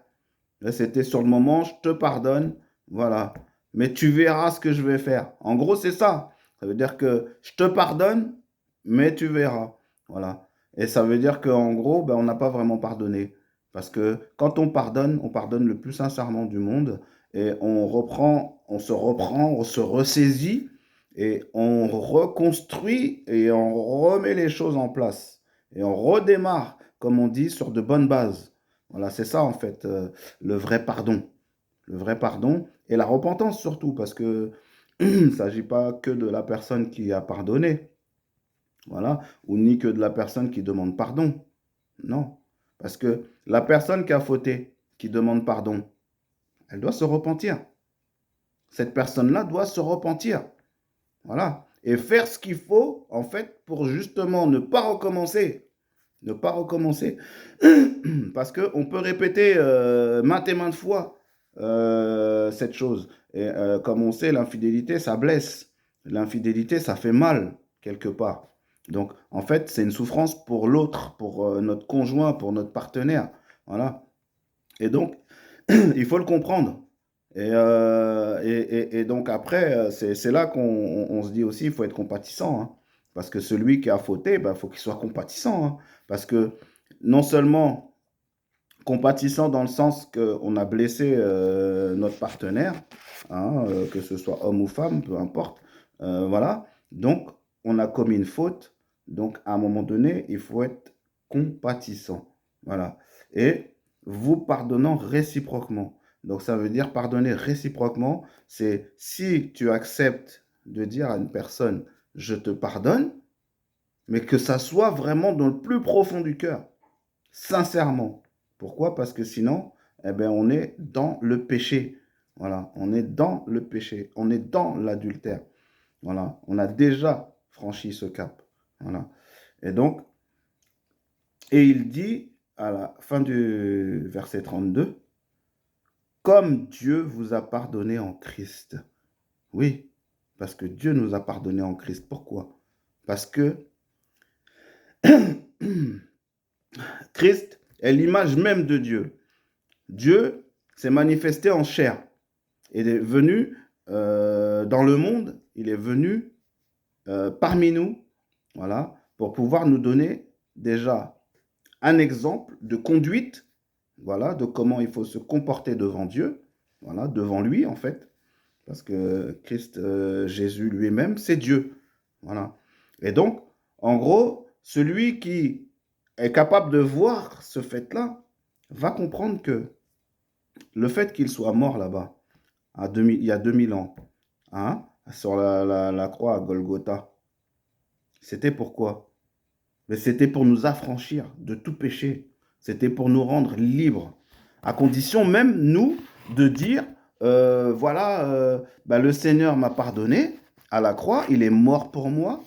C'était sur le moment, je te pardonne. Voilà. Mais tu verras ce que je vais faire. En gros, c'est ça. Ça veut dire que je te pardonne, mais tu verras. Voilà. Et ça veut dire qu'en gros, ben, on n'a pas vraiment pardonné. Parce que quand on pardonne le plus sincèrement du monde et on se ressaisit et on reconstruit et on remet les choses en place. Et on redémarre, comme on dit, sur de bonnes bases. Voilà, c'est ça en fait, le vrai pardon. Le vrai pardon et la repentance surtout, parce que il ne s'agit pas que de la personne qui a pardonné, voilà, ou ni que de la personne qui demande pardon. Non, parce que la personne qui a fauté, qui demande pardon, elle doit se repentir. Cette personne-là doit se repentir, voilà, et faire ce qu'il faut, en fait, pour justement ne pas recommencer. Ne pas recommencer. Parce qu'on peut répéter maintes et maintes fois cette chose. Et comme on sait, l'infidélité, ça blesse. L'infidélité, ça fait mal, quelque part. Donc, en fait, c'est une souffrance pour l'autre, pour notre conjoint, pour notre partenaire. Voilà. Et donc, il faut le comprendre. Et donc après, c'est là qu'on se dit aussi, il faut être compatissant, hein. Parce que celui qui a fauté, ben, faut qu'il soit compatissant, hein. Parce que non seulement compatissant dans le sens qu'on a blessé notre partenaire, hein, que ce soit homme ou femme, peu importe, voilà. Donc, on a commis une faute. Donc, à un moment donné, il faut être compatissant. Voilà. Et vous pardonnant réciproquement. Donc, ça veut dire pardonner réciproquement, c'est si tu acceptes de dire à une personne, je te pardonne, mais que ça soit vraiment dans le plus profond du cœur, sincèrement. Pourquoi? Parce que sinon, eh ben, on est dans le péché. Voilà, on est dans le péché, on est dans l'adultère. Voilà, on a déjà franchi ce cap. Voilà. Et donc, et il dit à la fin du verset 32, comme Dieu vous a pardonné en Christ. Oui, parce que Dieu nous a pardonné en Christ. Pourquoi? Parce que Christ est l'image même de Dieu. Dieu s'est manifesté en chair. Il est venu dans le monde, il est venu parmi nous, voilà, pour pouvoir nous donner déjà un exemple de conduite, voilà, de comment il faut se comporter devant Dieu, voilà, devant lui en fait, parce que Christ, Jésus lui-même, c'est Dieu, voilà. Et donc, en gros, celui qui est capable de voir ce fait-là va comprendre que le fait qu'il soit mort là-bas, il y a 2000 ans, hein, sur la croix à Golgotha, c'était pourquoi? Mais c'était pour nous affranchir de tout péché. C'était pour nous rendre libres. À condition même, nous, de dire, voilà, bah, le Seigneur m'a pardonné à la croix, il est mort pour moi,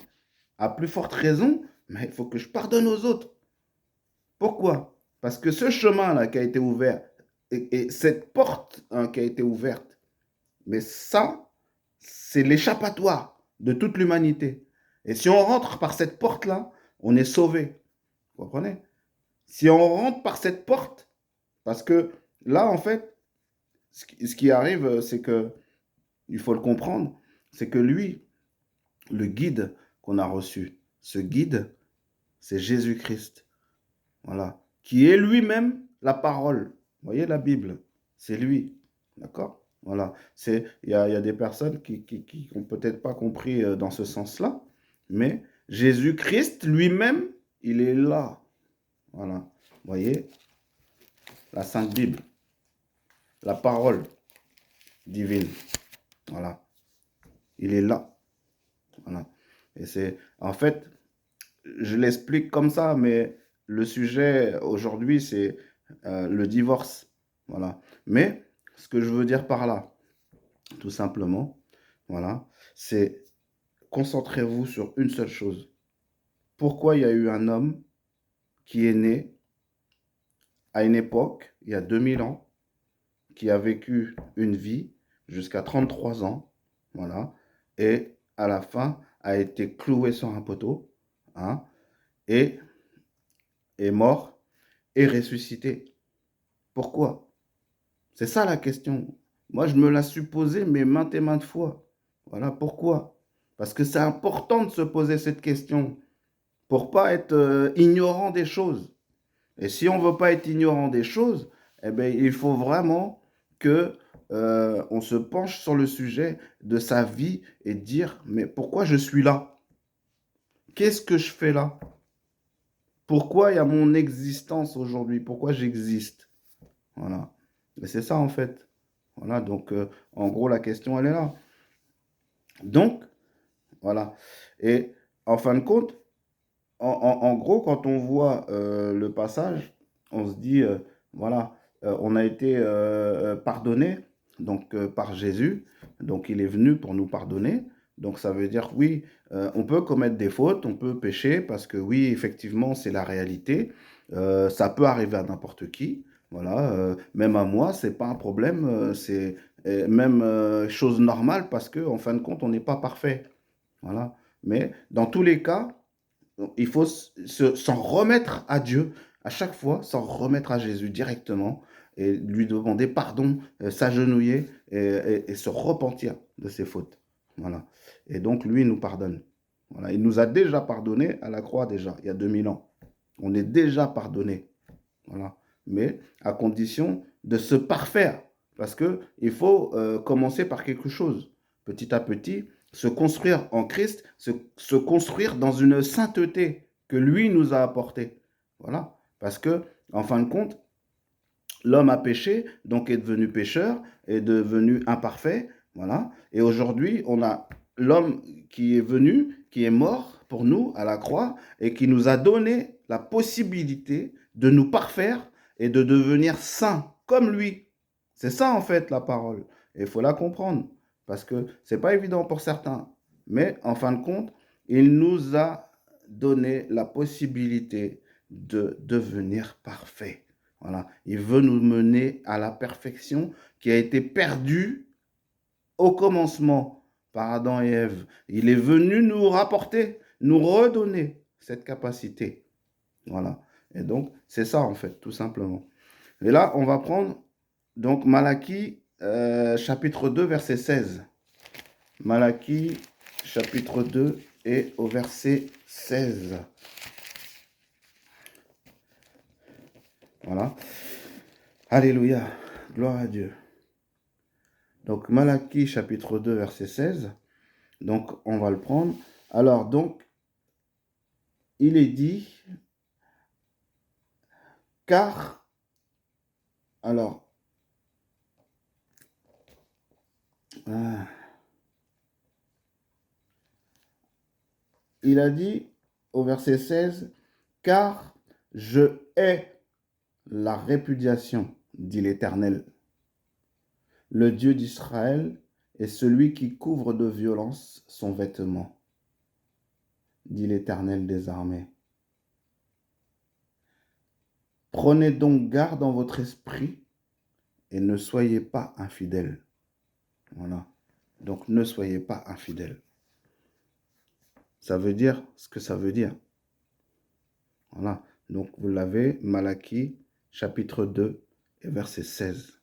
à plus forte raison, mais il faut que je pardonne aux autres. Pourquoi? Parce que ce chemin-là qui a été ouvert, et cette porte hein, qui a été ouverte, mais ça, c'est l'échappatoire de toute l'humanité. Et si on rentre par cette porte-là, on est sauvé. Vous comprenez? Si on rentre par cette porte, parce que là, en fait, ce qui arrive, c'est que, il faut le comprendre, c'est que lui, le guide qu'on a reçu, ce guide, c'est Jésus-Christ. Voilà. Qui est lui-même la parole. Vous voyez la Bible, c'est lui. D'accord? Voilà. Il y a des personnes qui n'ont peut-être pas compris dans ce sens-là, mais Jésus-Christ lui-même, il est là. Voilà. Vous voyez? La Sainte Bible, la parole divine. Voilà. Il est là. Voilà. Et c'est, en fait, je l'explique comme ça, mais le sujet aujourd'hui, c'est le divorce. Voilà. Mais ce que je veux dire par là, tout simplement, voilà, c'est concentrez-vous sur une seule chose. Pourquoi il y a eu un homme qui est né à une époque, il y a 2000 ans, qui a vécu une vie jusqu'à 33 ans, voilà, et à la fin a été cloué sur un poteau, hein, et est mort et ressuscité. Pourquoi? C'est ça la question. Moi, je me la suis posée, mais maintes et maintes fois. Voilà pourquoi. Parce que c'est important de se poser cette question. pour pas être ignorant des choses. Et si on veut pas être ignorant des choses, eh bien, il faut vraiment que on se penche sur le sujet de sa vie et dire, mais pourquoi je suis là? Qu'est-ce que je fais là? Pourquoi il y a mon existence aujourd'hui? Pourquoi j'existe? Voilà. Et c'est ça en fait. Voilà, donc en gros, la question, elle est là. Donc, voilà. Et en fin de compte, en gros, quand on voit le passage, on se dit, voilà, on a été pardonné donc, par Jésus. Donc, il est venu pour nous pardonner. Donc, ça veut dire, oui, on peut commettre des fautes, on peut pécher, parce que oui, effectivement, c'est la réalité. Ça peut arriver à n'importe qui. Voilà, même à moi, c'est pas un problème. C'est même chose normale, parce que en fin de compte, on n'est pas parfait. Voilà. Mais dans tous les cas, donc, il faut s'en remettre à Dieu à chaque fois, s'en remettre à Jésus directement et lui demander pardon, s'agenouiller et se repentir de ses fautes. Voilà. Et donc, lui, il nous pardonne. Voilà. Il nous a déjà pardonné à la croix, déjà, il y a 2000 ans. On est déjà pardonné. Voilà. Mais à condition de se parfaire. Parce qu'il faut commencer par quelque chose. Petit à petit, se construire en Christ, se construire dans une sainteté que lui nous a apportée. Voilà. Parce que, en fin de compte, l'homme a péché, donc est devenu pécheur, est devenu imparfait. Voilà. Et aujourd'hui, on a l'homme qui est venu, qui est mort pour nous à la croix et qui nous a donné la possibilité de nous parfaire et de devenir saints comme lui. C'est ça en fait la parole. Et il faut la comprendre parce que c'est pas évident pour certains. Mais en fin de compte, il nous a donné la possibilité de devenir parfait. Voilà. Il veut nous mener à la perfection qui a été perdue au commencement par Adam et Ève. Il est venu nous rapporter, nous redonner cette capacité. Voilà. Et donc, c'est ça en fait, tout simplement. Et là, on va prendre donc Malachie chapitre 2, verset 16. Malachie chapitre 2 et au verset 16. Voilà. Alléluia. Gloire à Dieu. Donc, Malachie chapitre 2, verset 16. Donc, on va le prendre. Alors, donc, il est dit, car, alors, il a dit au verset 16, car je hais la répudiation, dit l'Éternel. Le Dieu d'Israël est celui qui couvre de violence son vêtement, dit l'Éternel des armées. Prenez donc garde en votre esprit et ne soyez pas infidèles. Voilà. Donc ne soyez pas infidèles. Ça veut dire ce que ça veut dire. Voilà. Donc vous l'avez, Malachie, chapitre 2 et verset 16.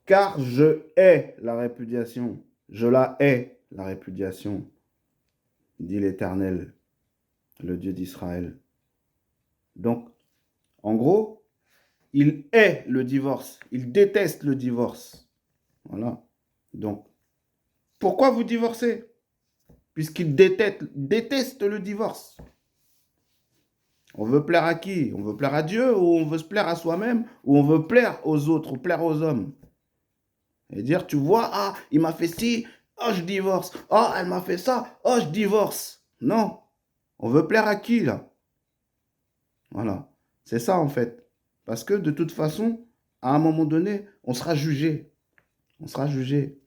Car je hais la répudiation. Je la hais, la répudiation, dit l'Éternel, le Dieu d'Israël. Donc, en gros, il hait le divorce. Il déteste le divorce. Voilà. Donc, pourquoi vous divorcez? Puisqu'il déteste le divorce. On veut plaire à qui? On veut plaire à Dieu ou on veut se plaire à soi-même ou on veut plaire aux autres ou plaire aux hommes? Et dire, tu vois, ah, il m'a fait ci, oh, je divorce. Oh, elle m'a fait ça, oh, je divorce. Non. On veut plaire à qui, là? Voilà. C'est ça, en fait. Parce que de toute façon, à un moment donné, on sera jugé. On sera jugé.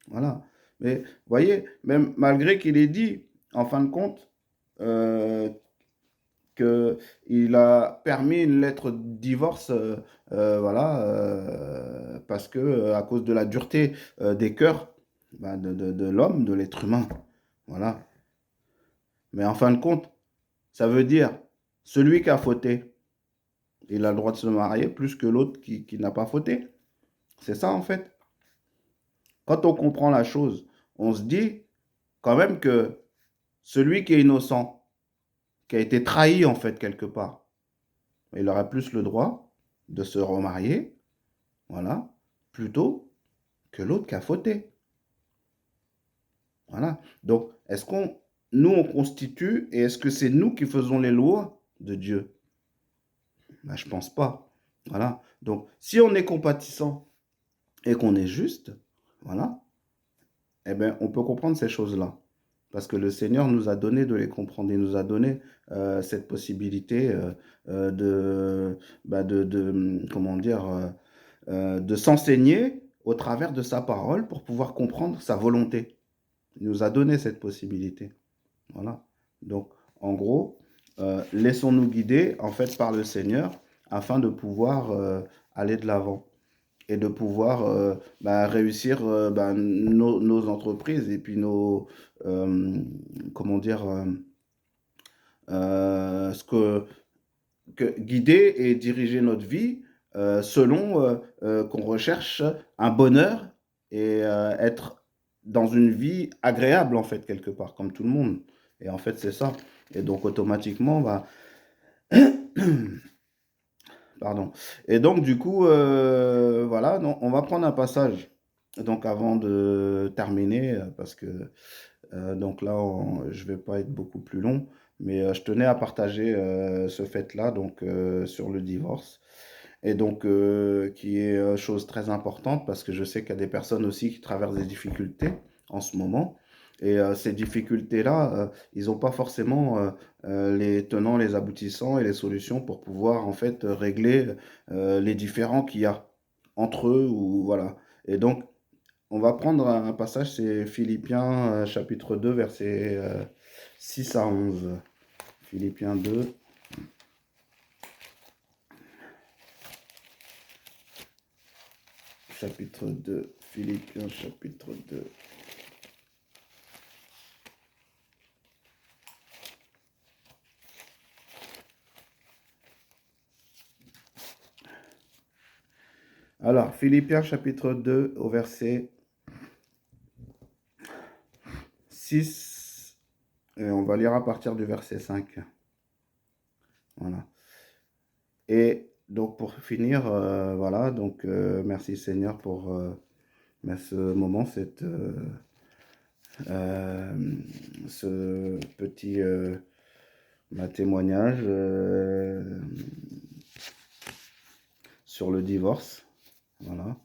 Voilà. Mais, vous voyez, même malgré qu'il ait dit, en fin de compte, qu'il a permis une lettre de divorce, voilà, parce que à cause de la dureté des cœurs bah, de l'homme, de l'être humain. Voilà. Mais en fin de compte, ça veut dire, celui qui a fauté, il a le droit de se marier plus que l'autre qui n'a pas fauté. C'est ça, en fait. Quand on comprend la chose, on se dit quand même que celui qui est innocent, qui a été trahi en fait quelque part, il aurait plus le droit de se remarier, voilà, plutôt que l'autre qui a fauté. Voilà. Donc, est-ce qu'on, nous, on constitue et est-ce que c'est nous qui faisons les lois de Dieu? Ben, je pense pas. Voilà. Donc, si on est compatissant et qu'on est juste, voilà, eh bien, on peut comprendre ces choses-là. Parce que le Seigneur nous a donné de les comprendre. Il nous a donné cette possibilité comment dire, de s'enseigner au travers de sa parole pour pouvoir comprendre sa volonté. Il nous a donné cette possibilité. Voilà. Donc, en gros, laissons-nous guider en fait par le Seigneur afin de pouvoir aller de l'avant et de pouvoir réussir nos entreprises et puis comment dire, ce guider et diriger notre vie selon qu'on recherche un bonheur et être dans une vie agréable en fait quelque part comme tout le monde. Et en fait c'est ça. Et donc automatiquement pardon. Et donc du coup voilà, donc, on va prendre un passage. Donc avant de terminer parce que donc là je vais pas être beaucoup plus long. Mais je tenais à partager ce fait-là donc sur le divorce et donc qui est chose très importante parce que je sais qu'il y a des personnes aussi qui traversent des difficultés en ce moment. Et ces difficultés-là, ils n'ont pas forcément les tenants, les aboutissants et les solutions pour pouvoir en fait régler les différends qu'il y a entre eux ou voilà. Et donc, on va prendre un passage, c'est Philippiens chapitre 2, versets 6 à 11. Philippiens 2. Chapitre 2, Philippiens chapitre 2. Alors, Philippiens chapitre 2 au verset 6, et on va lire à partir du verset 5. Voilà. Et donc pour finir, voilà, donc merci Seigneur pour ce moment, ce petit témoignage sur le divorce. Voilà.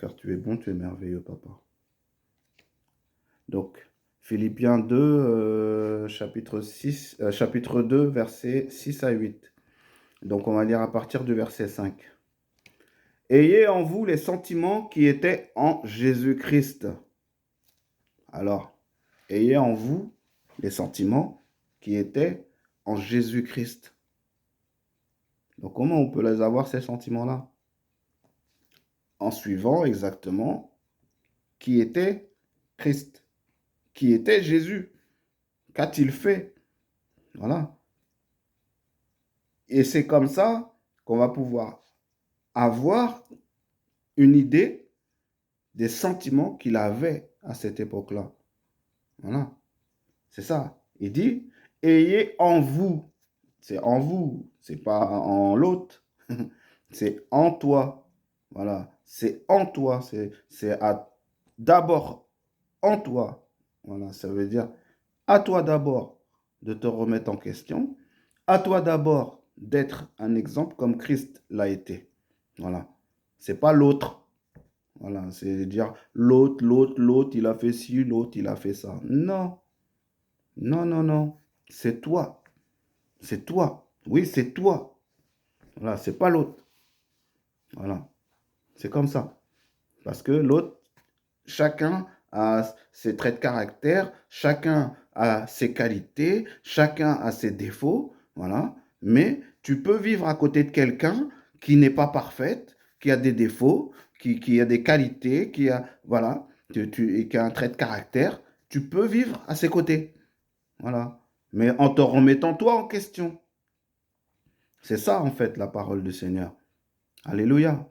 Car tu es bon, tu es merveilleux, papa. Donc, Philippiens 2, chapitre 2, versets 6 à 8. Donc, on va lire à partir du verset 5. Ayez en vous les sentiments qui étaient en Jésus-Christ. Alors, ayez en vous les sentiments qui étaient en Jésus-Christ. Donc, comment on peut les avoir, ces sentiments-là? En suivant exactement qui était Christ, qui était Jésus. Qu'a-t-il fait? Voilà. Et c'est comme ça qu'on va pouvoir avoir une idée des sentiments qu'il avait à cette époque-là. Voilà. C'est ça. Il dit, ayez en vous. C'est en vous. C'est pas en l'autre. C'est en toi. Voilà. C'est en toi. C'est d'abord en toi. Voilà. Ça veut dire à toi d'abord de te remettre en question. À toi d'abord d'être un exemple comme Christ l'a été. Voilà. C'est pas l'autre. Voilà. C'est dire l'autre, il a fait ci, l'autre, il a fait ça. Non. Non, non, non. C'est toi. C'est toi. Oui, c'est toi. Voilà. C'est pas l'autre. Voilà. C'est comme ça. Parce que l'autre, chacun a ses traits de caractère, chacun a ses qualités, chacun a ses défauts, voilà. Mais tu peux vivre à côté de quelqu'un qui n'est pas parfaite, qui a des défauts, qui a des qualités, qui a, voilà, et qui a un trait de caractère. Tu peux vivre à ses côtés, voilà. Mais en te remettant toi en question. C'est ça, en fait, la parole du Seigneur. Alléluia.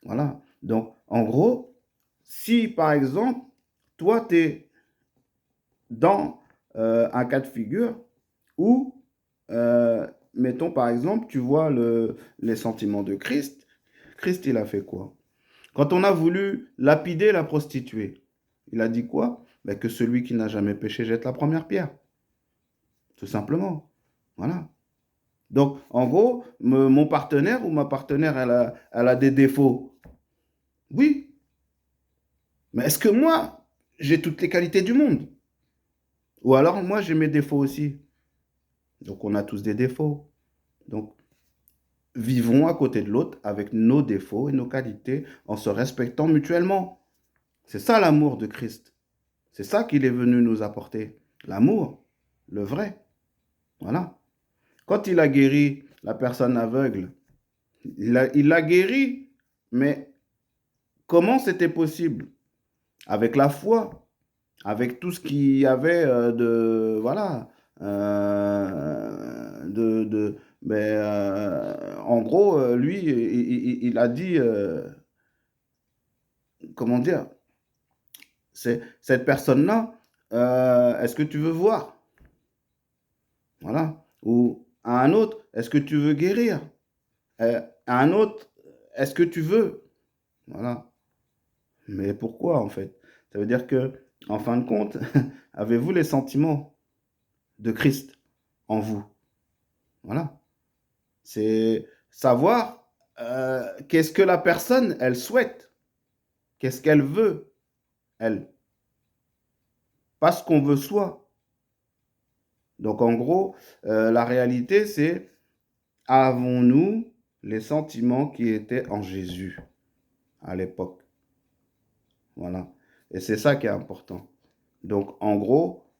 Voilà. Donc, en gros, si par exemple, toi, tu es dans un cas de figure où, mettons par exemple, tu vois les sentiments de Christ. Christ, il a fait quoi? Quand on a voulu lapider la prostituée, il a dit quoi? Ben, que celui qui n'a jamais péché jette la première pierre. Tout simplement. Voilà. Donc, en gros, mon partenaire ou ma partenaire, elle a des défauts. Oui. Mais est-ce que moi, j'ai toutes les qualités du monde? Ou alors, moi, j'ai mes défauts aussi. Donc, on a tous des défauts. Donc, vivons à côté de l'autre avec nos défauts et nos qualités en se respectant mutuellement. C'est ça l'amour de Christ. C'est ça qu'il est venu nous apporter. L'amour, le vrai. Voilà. Quand il a guéri la personne aveugle, il l'a guéri, mais comment c'était possible? Avec la foi, avec tout ce qu'il y avait de, voilà, en gros, lui, il a dit, comment dire, cette personne-là, est-ce que tu veux voir? Voilà. Ou à un autre, est-ce que tu veux guérir? À un autre, est-ce que tu veux? Voilà. Mais pourquoi en fait? Ça veut dire que, en fin de compte, avez-vous les sentiments de Christ en vous? Voilà. C'est savoir qu'est-ce que la personne, elle souhaite, qu'est-ce qu'elle veut, elle. Pas ce qu'on veut soi. Donc en gros, la réalité, c'est avons-nous les sentiments qui étaient en Jésus à l'époque? Voilà. Et c'est ça qui est important. Donc en gros,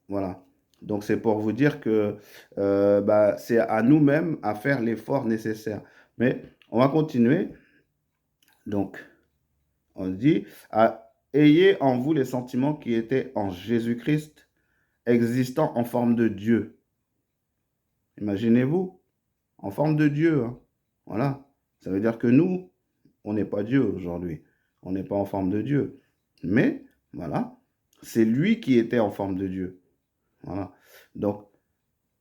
voilà. Donc c'est pour vous dire que bah, c'est à nous-mêmes à faire l'effort nécessaire. Mais on va continuer. Donc, on dit, ayez en vous les sentiments qui étaient en Jésus-Christ, existant en forme de Dieu. Imaginez-vous, en forme de Dieu. Hein. Voilà. Ça veut dire que nous, on n'est pas Dieu aujourd'hui. On n'est pas en forme de Dieu. Mais, voilà, c'est lui qui était en forme de Dieu. Voilà. Donc,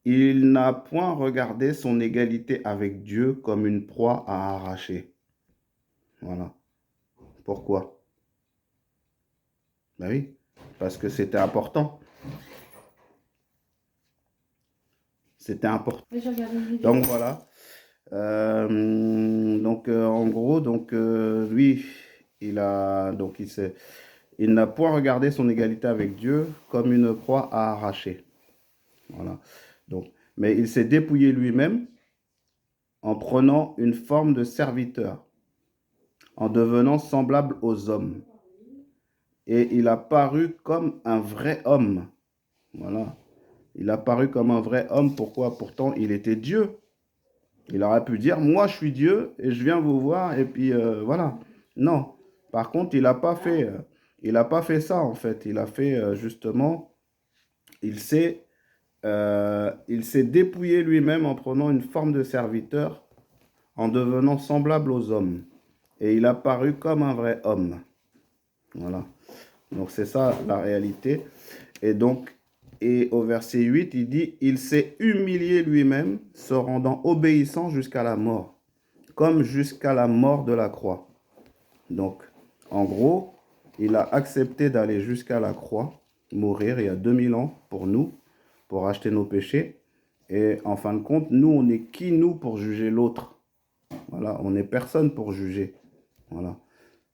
il n'a point regardé son égalité avec Dieu comme une proie à arracher. Voilà. Pourquoi? Ben oui, parce que c'était important. C'était important. Donc voilà. En gros, lui, il n'a point regardé son égalité avec Dieu comme une proie à arracher. Voilà. Donc, mais il s'est dépouillé lui-même en prenant une forme de serviteur, en devenant semblable aux hommes. Et il a paru comme un vrai homme. Voilà. Il a paru comme un vrai homme. Pourquoi? Pourtant, il était Dieu. Il aurait pu dire, moi, je suis Dieu et je viens vous voir. Et puis, voilà. Non. Par contre, il a pas fait ça, en fait. Il a fait, justement, il s'est dépouillé lui-même en prenant une forme de serviteur, en devenant semblable aux hommes. Et il a paru comme un vrai homme. Voilà. Donc, c'est ça la réalité. Et au verset 8, il dit, il s'est humilié lui-même, se rendant obéissant jusqu'à la mort, comme jusqu'à la mort de la croix. Donc, en gros, il a accepté d'aller jusqu'à la croix, mourir il y a 2000 ans pour nous, pour acheter nos péchés. Et en fin de compte, nous, on est qui, nous, pour juger l'autre? Voilà, on n'est personne pour juger. Voilà.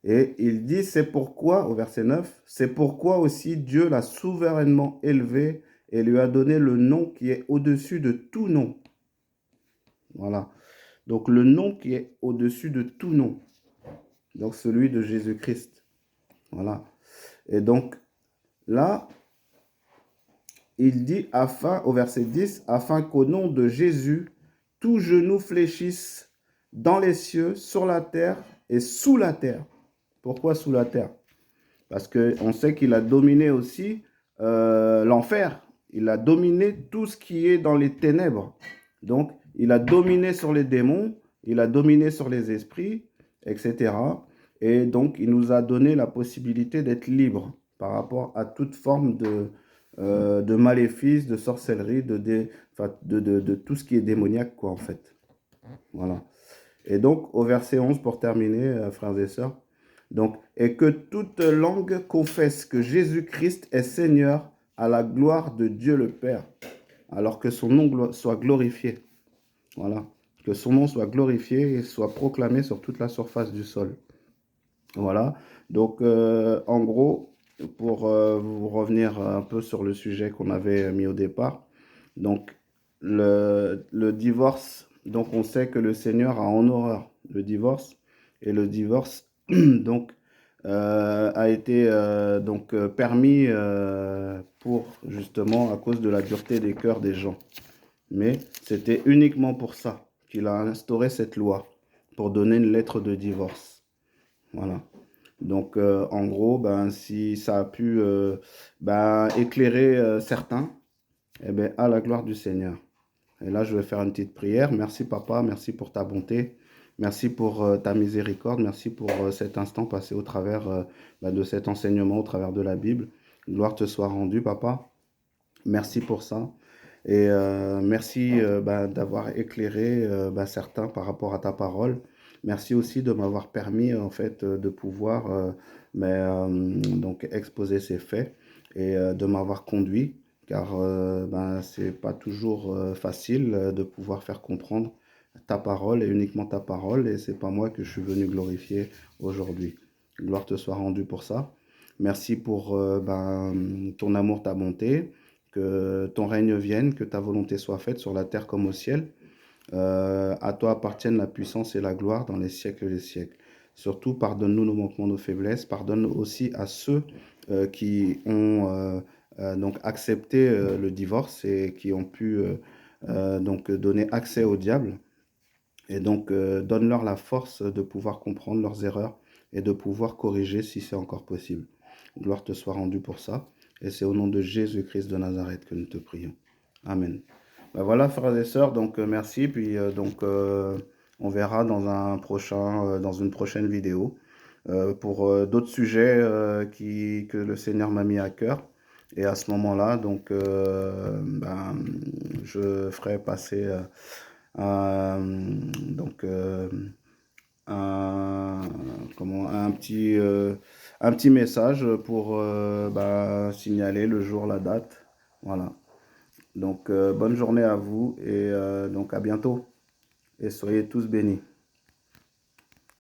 Et il dit, c'est pourquoi, au verset 9, c'est pourquoi aussi Dieu l'a souverainement élevé et lui a donné le nom qui est au-dessus de tout nom. Voilà. Donc le nom qui est au-dessus de tout nom. Donc celui de Jésus-Christ. Voilà. Et donc là, il dit, au verset 10, afin qu'au nom de Jésus, tout genou fléchisse dans les cieux, sur la terre et sous la terre. Pourquoi sous la terre? Parce qu'on sait qu'il a dominé aussi l'enfer. Il a dominé tout ce qui est dans les ténèbres. Donc, il a dominé sur les démons, il a dominé sur les esprits, etc. Et donc, il nous a donné la possibilité d'être libres par rapport à toute forme de maléfices, de sorcellerie, enfin, de tout ce qui est démoniaque, quoi, en fait. Voilà. Et donc, au verset 11, pour terminer, frères et sœurs, donc, et que toute langue confesse que Jésus-Christ est Seigneur à la gloire de Dieu le Père, alors que son nom soit glorifié. Voilà. Que son nom soit glorifié et soit proclamé sur toute la surface du sol. Voilà. Donc, en gros, pour vous revenir un peu sur le sujet qu'on avait mis au départ, donc le divorce, donc on sait que le Seigneur a en horreur le divorce, et le divorce, donc, a été permis pour justement à cause de la dureté des cœurs des gens. Mais c'était uniquement pour ça qu'il a instauré cette loi, pour donner une lettre de divorce. Voilà. Donc, en gros, ben, si ça a pu éclairer certains, eh ben, à la gloire du Seigneur. Et là, je vais faire une petite prière. Merci, Papa. Merci pour ta bonté. Merci pour ta miséricorde. Merci pour cet instant passé au travers de cet enseignement, au travers de la Bible. Gloire te soit rendue, Papa. Merci pour ça. Et merci d'avoir éclairé certains par rapport à ta parole. Merci aussi de m'avoir permis en fait de pouvoir donc exposer ces faits et de m'avoir conduit, car c'est pas toujours facile de pouvoir faire comprendre ta parole et uniquement ta parole, et c'est pas moi que je suis venu glorifier aujourd'hui. Gloire te soit rendue pour ça. Merci pour ton amour, ta bonté. Que ton règne vienne, que ta volonté soit faite sur la terre comme au ciel. À toi appartiennent la puissance et la gloire dans les siècles et les siècles. Surtout, pardonne-nous nos manquements, nos faiblesses. Pardonne aussi à ceux qui ont donc accepté le divorce et qui ont pu donc donner accès au diable. Et donc, donne-leur la force de pouvoir comprendre leurs erreurs et de pouvoir corriger si c'est encore possible. Gloire te soit rendue pour ça. Et c'est au nom de Jésus-Christ de Nazareth que nous te prions. Amen. Ben voilà, frères et sœurs, donc merci. Puis on verra dans une prochaine vidéo pour d'autres sujets que le Seigneur m'a mis à cœur. Et à ce moment-là, donc, je ferai passer donc un, un petit message pour signaler le jour, la date. Voilà. Donc bonne journée à vous et donc à bientôt et soyez tous bénis.